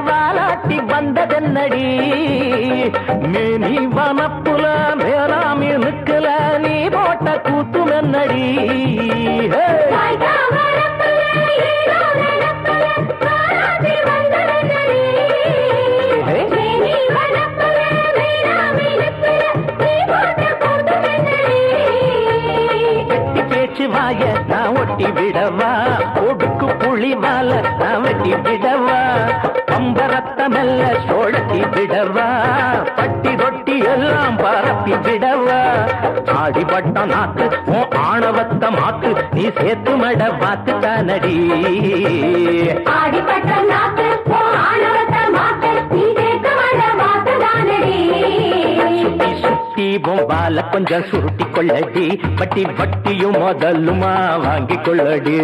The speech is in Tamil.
வாலாட்டி வந்ததென்னடி மேனி வனப்புல மேலாமி நிக்கல நீ போட்ட கூத்தும் என்னடி வாய நான் ஒட்டி விடவா ஒடுக்கு புளி மால நான் வெட்டி விடவா பம்பரத்த மெல்ல சோழத்தி விடவா பட்டி ரொட்டி எல்லாம் பரப்பி விடவா ஆடிப்பட்ட நாக்கு உன் ஆணவத்த மாக்கு நீ சேர்த்து மட பார்த்து தானடி ஆடிப்பட்ட நாக்கு ஆணவத்த மாக்கு நீ சேர்த்து மட பார்த்து தானடி பொம்பால கொஞ்சம் சுருட்டி கொள்ளடி வட்டி வட்டியும் முதலுமா வாங்கி கொள்ளடி